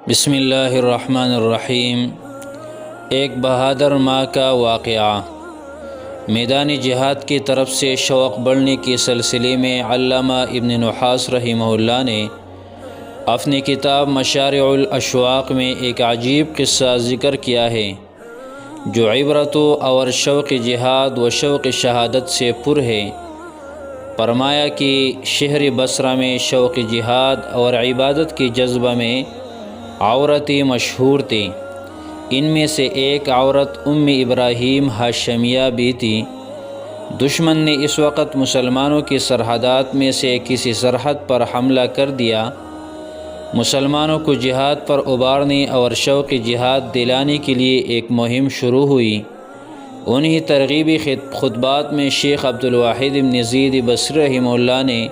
بسم اللہ الرحمن الرحیم۔ ایک بہادر ماں کا واقعہ۔ میدان جہاد کی طرف سے شوق بڑھنے کے سلسلے میں علامہ ابن نحاس رحمہ اللہ نے اپنی کتاب مشارع الاشواق میں ایک عجیب قصہ ذکر کیا ہے جو عبرت اور شوق جہاد و شوق شہادت سے پر ہے۔ فرمایا کہ شہر بصرہ میں شوق جہاد اور عبادت کے جذبہ میں عورتیں مشہور تھیں۔ ان میں سے ایک عورت ابراہیم ہاشمیہ بھی تھی۔ دشمن نے اس وقت مسلمانوں کی سرحدات میں سے کسی سرحد پر حملہ کر دیا۔ مسلمانوں کو جہاد پر ابھارنے اور شوق جہاد دلانے کے لیے ایک مہم شروع ہوئی۔ انہی ترغیبی خطبات میں شیخ عبدالواحد بن زید بصری رحمہ اللہ نے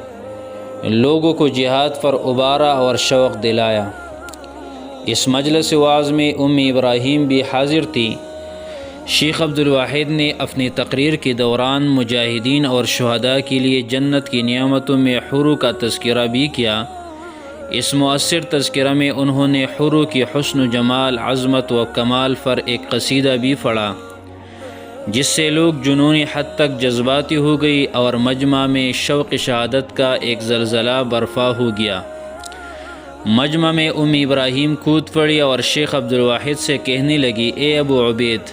لوگوں کو جہاد پر ابھارا اور شوق دلایا۔ اس مجلس وعظ میں ابراہیم بھی حاضر تھی۔ شیخ عبدالواحد نے اپنی تقریر کے دوران مجاہدین اور شہداء کے لیے جنت کی نعمتوں میں حوروں کا تذکرہ بھی کیا۔ اس مؤثر تذکرہ میں انہوں نے حوروں کی حسن و جمال، عظمت و کمال پر ایک قصیدہ بھی پڑھا جس سے لوگ جنونی حد تک جذباتی ہو گئی اور مجمع میں شوق شہادت کا ایک زلزلہ برپا ہو گیا۔ مجمع میں ابراہیم کود پڑی اور شیخ عبدالواحد سے کہنے لگی، اے ابو عبید،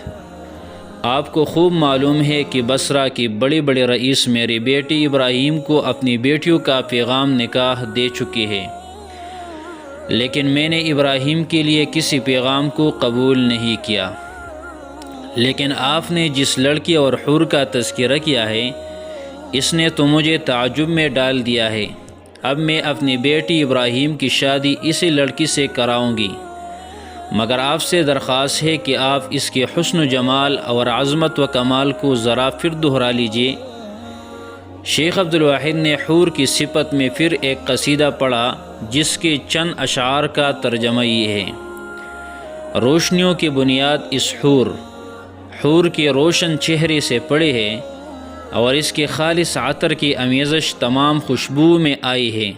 آپ کو خوب معلوم ہے کہ بصرہ کی بڑے بڑے رئیس میری بیٹی ابراہیم کو اپنی بیٹیوں کا پیغام نکاح دے چکی ہے، لیکن میں نے ابراہیم کے لیے کسی پیغام کو قبول نہیں کیا۔ لیکن آپ نے جس لڑکی اور حور کا تذکرہ کیا ہے اس نے تو مجھے تعجب میں ڈال دیا ہے۔ اب میں اپنی بیٹی ابراہیم کی شادی اسی لڑکی سے کراؤں گی، مگر آپ سے درخواست ہے کہ آپ اس کے حسن و جمال اور عظمت و کمال کو ذرا پھر دہرا لیجئے۔ شیخ عبدالواحد نے حور کی صفت میں پھر ایک قصیدہ پڑھا جس کے چند اشعار کا ترجمہ یہ ہے: روشنیوں کی بنیاد اس حور کے روشن چہرے سے پڑے ہے اور اس کے خالص عطر کی آمیزش تمام خوشبو میں آئی ہے۔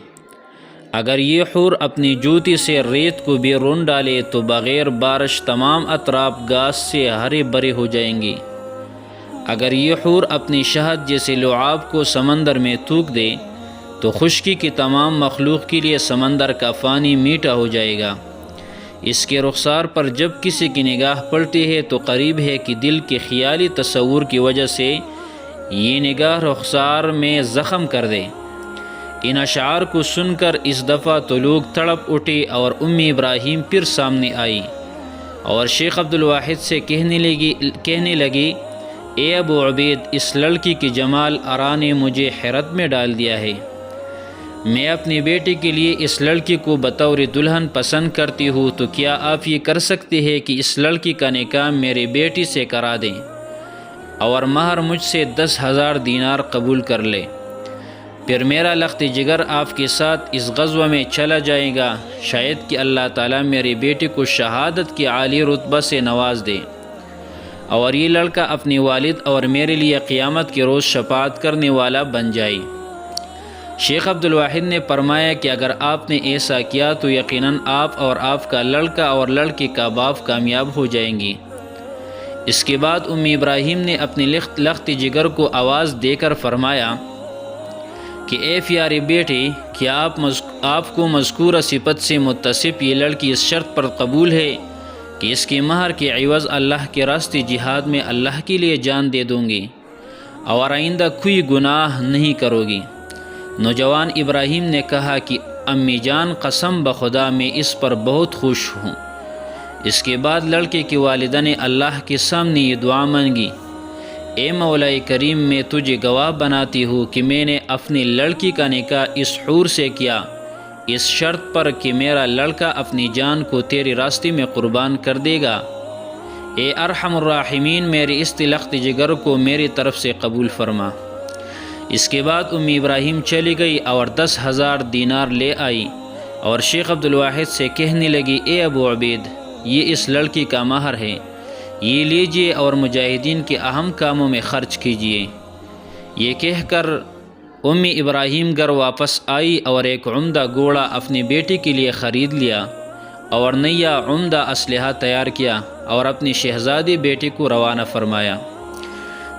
اگر یہ حور اپنی جوتی سے ریت کو بیرون ڈالے تو بغیر بارش تمام اطراف گھاس سے ہرے بھرے ہو جائیں گی۔ اگر یہ حور اپنی شہد جیسے لعاب کو سمندر میں تھوک دے تو خشکی کی تمام مخلوق کے لیے سمندر کا پانی میٹھا ہو جائے گا۔ اس کے رخسار پر جب کسی کی نگاہ پڑتی ہے تو قریب ہے کہ دل کے خیالی تصور کی وجہ سے یہ نگاہ رخسار میں زخم کر دے۔ ان اشعار کو سن کر اس دفعہ تو لوگ تڑپ اٹھے اور ابراہیم پھر سامنے آئی اور شیخ عبدالواحد سے کہنے لگی، اے ابو عبید، اس لڑکی کی جمال آرا نے مجھے حیرت میں ڈال دیا ہے۔ میں اپنی بیٹی کے لیے اس لڑکی کو بطور دلہن پسند کرتی ہوں، تو کیا آپ یہ کر سکتے ہیں کہ اس لڑکی کا نکاح میری بیٹی سے کرا دیں اور مہر مجھ سے 10,000 دینار قبول کر لے؟ پھر میرا لخت جگر آپ کے ساتھ اس غزوہ میں چلا جائے گا، شاید کہ اللہ تعالیٰ میری بیٹی کو شہادت کی عالی رتبہ سے نواز دے اور یہ لڑکا اپنے والد اور میرے لیے قیامت کے روز شفاعت کرنے والا بن جائے۔ شیخ عبدالواحد نے فرمایا کہ اگر آپ نے ایسا کیا تو یقیناً آپ اور آپ کا لڑکا اور لڑکی کا باپ کامیاب ہو جائیں گی۔ اس کے بعد ابراہیم نے اپنی لخت جگر کو آواز دے کر فرمایا کہ اے پیاری بیٹی، کیا آپ کو مذکورہ صفت سے متصف یہ لڑکی اس شرط پر قبول ہے کہ اس کے مہر کے عوض اللہ کے راستے جہاد میں اللہ کے لیے جان دے دوں گی اور آئندہ کوئی گناہ نہیں کرو گی؟ نوجوان ابراہیم نے کہا کہ امی جان، قسم بخدا میں اس پر بہت خوش ہوں۔ اس کے بعد لڑکے کی والدہ نے اللہ کے سامنے یہ دعا مانگی، اے مولا کریم، میں تجھے گواہ بناتی ہوں کہ میں نے اپنی لڑکی کا نکاح اس حور سے کیا اس شرط پر کہ میرا لڑکا اپنی جان کو تیرے راستے میں قربان کر دے گا۔ اے ارحم الراحمین، میری اس لخت جگر کو میری طرف سے قبول فرما۔ اس کے بعد ابراہیم چلی گئی اور 10,000 دینار لے آئی اور شیخ عبدالواحد سے کہنے لگی، اے ابو عبید، یہ اس لڑکی کا مہر ہے، یہ لیجئے اور مجاہدین کے اہم کاموں میں خرچ کیجئے۔ یہ کہہ کر ابراہیم گھر واپس آئی اور ایک عمدہ گھوڑا اپنی بیٹی کے لیے خرید لیا اور نیا عمدہ اسلحہ تیار کیا اور اپنی شہزادی بیٹی کو روانہ فرمایا۔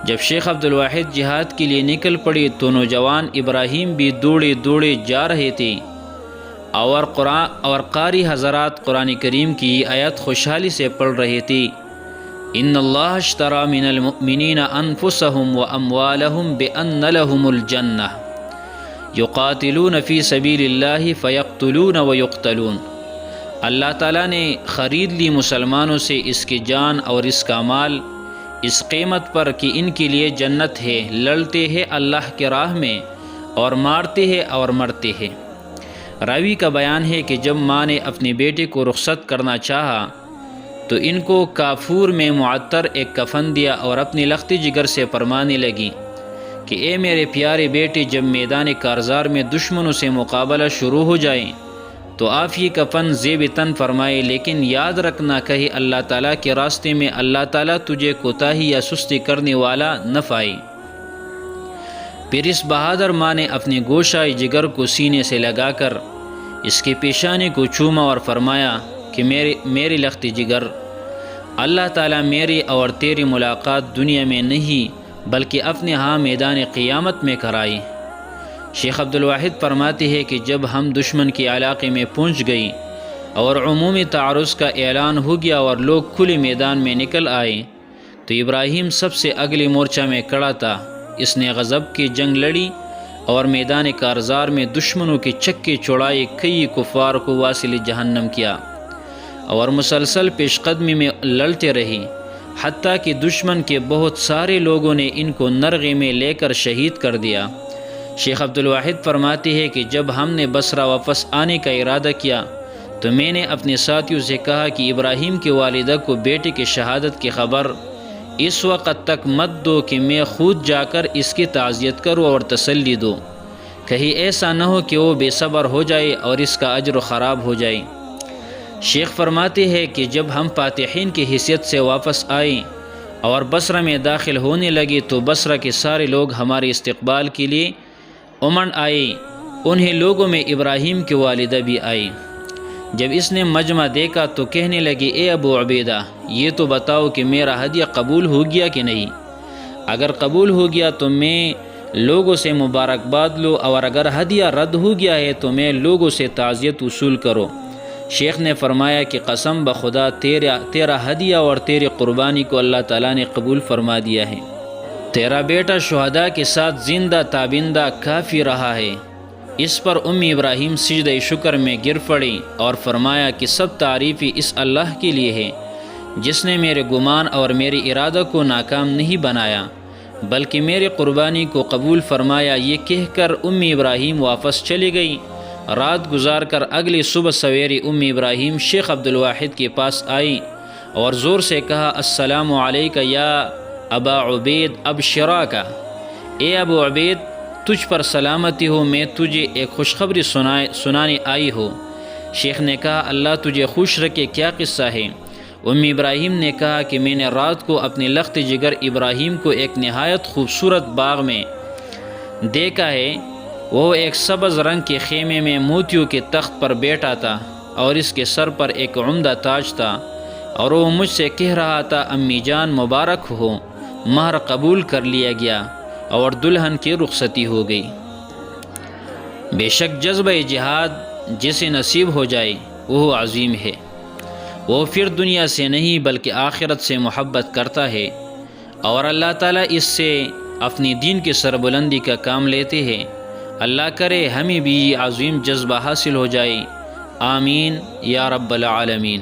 جب شیخ عبدالواحد جہاد کے لیے نکل پڑی تو نوجوان ابراہیم بھی دوڑے دوڑے جا رہے تھے اور قاری حضرات قرآن کریم کی آیت خوشحالی سے پڑھ رہے تھے۔ ان اللہ اشتری من المؤمنین انفسهم واموالهم بان لهم الجنہ یقاتلون فی سبیل اللہ فیقتلون ویقتلون۔ اللہ تعالیٰ نے خرید لی مسلمانوں سے اس کی جان اور اس کا مال اس قیمت پر کہ ان کے لیے جنت ہے، لڑتے ہیں اللہ کے راہ میں اور مارتے ہیں اور مرتے ہیں۔ راوی کا بیان ہے کہ جب ماں نے اپنے بیٹے کو رخصت کرنا چاہا تو ان کو کافور میں معطر ایک کفن دیا اور اپنی لختی جگر سے فرمانے لگی کہ اے میرے پیارے بیٹے، جب میدان کارزار میں دشمنوں سے مقابلہ شروع ہو جائے تو آپ یہ کفن زیب تن فرمائے، لیکن یاد رکھنا کہیں اللہ تعالیٰ کے راستے میں اللہ تعالیٰ تجھے کوتاہی یا سستی کرنے والا نہ پائے۔ پھر اس بہادر ماں نے اپنی گوشہ جگر کو سینے سے لگا کر اس کی پیشانی کو چوما اور فرمایا کہ میری لختی جگر، اللہ تعالیٰ میری اور تیری ملاقات دنیا میں نہیں بلکہ اپنے ہاں میدان قیامت میں کرائی۔ شیخ عبدالواحد فرماتے ہیں کہ جب ہم دشمن کے علاقے میں پہنچ گئی اور عمومی تعرض کا اعلان ہو گیا اور لوگ کھلے میدان میں نکل آئے تو ابراہیم سب سے اگلے مورچہ میں کھڑا تھا۔ اس نے غضب کی جنگ لڑی اور میدان کارزار میں دشمنوں کے چکے چھڑائے، کئی کفار کو واصل جہنم کیا اور مسلسل پیش قدمی میں لڑتے رہی، حتیٰ کہ دشمن کے بہت سارے لوگوں نے ان کو نرغے میں لے کر شہید کر دیا۔ شیخ عبدالواحد فرماتے ہیں کہ جب ہم نے بصرہ واپس آنے کا ارادہ کیا تو میں نے اپنے ساتھیوں سے کہا کہ ابراہیم کی والدہ کو بیٹے کی شہادت کی خبر اس وقت تک مت دو کہ میں خود جا کر اس کی تعزیت کروں اور تسلی دو، کہیں ایسا نہ ہو کہ وہ بے صبر ہو جائے اور اس کا اجر خراب ہو جائے۔ شیخ فرماتے ہیں کہ جب ہم فاتحین کی حیثیت سے واپس آئے اور بصرہ میں داخل ہونے لگے تو بصرہ کے سارے لوگ ہمارے استقبال کے لیے امنڈ آئے۔ انہیں لوگوں میں ابراہیم کی والدہ بھی آئی۔ جب اس نے مجمع دیکھا تو کہنے لگی، اے ابو عبیدہ، یہ تو بتاؤ کہ میرا ہدیہ قبول ہو گیا کہ نہیں؟ اگر قبول ہو گیا تو میں لوگوں سے مبارکباد لو، اور اگر ہدیہ رد ہو گیا ہے تو میں لوگوں سے تعزیت وصول کرو۔ شیخ نے فرمایا کہ قسم بخدا تیرا ہدیہ اور تیری قربانی کو اللہ تعالیٰ نے قبول فرما دیا ہے۔ تیرا بیٹا شہداء کے ساتھ زندہ تابندہ کافی رہا ہے۔ اس پر ابراہیم سجدہ شکر میں گر پڑی اور فرمایا کہ سب تعریفی اس اللہ کے لیے ہے جس نے میرے گمان اور میرے ارادہ کو ناکام نہیں بنایا بلکہ میری قربانی کو قبول فرمایا۔ یہ کہہ کر ابراہیم واپس چلی گئی۔ رات گزار کر اگلی صبح سویرے ابراہیم شیخ عبدالواحد کے پاس آئی اور زور سے کہا، السلام علیکہ یا ابا عبید ابشراک، اے ابو عبید تجھ پر سلامتی ہو، میں تجھے ایک خوشخبری سنانے آئی ہو۔ شیخ نے کہا، اللہ تجھے خوش رکھے، کیا قصہ ہے؟ ابراہیم نے کہا کہ میں نے رات کو اپنے لخت جگر ابراہیم کو ایک نہایت خوبصورت باغ میں دیکھا ہے۔ وہ ایک سبز رنگ کے خیمے میں موتیوں کے تخت پر بیٹھا تھا اور اس کے سر پر ایک عمدہ تاج تھا، اور وہ مجھ سے کہہ رہا تھا، امی جان مبارک ہو، مہر قبول کر لیا گیا اور دلہن کی رخصتی ہو گئی۔ بے شک جذبہ جہاد جسے نصیب ہو جائے وہ عظیم ہے، وہ پھر دنیا سے نہیں بلکہ آخرت سے محبت کرتا ہے، اور اللہ تعالیٰ اس سے اپنی دین کی سربلندی کا کام لیتے ہیں۔ اللہ کرے ہمیں بھی یہ عظیم جذبہ حاصل ہو جائے، آمین یا رب العالمین۔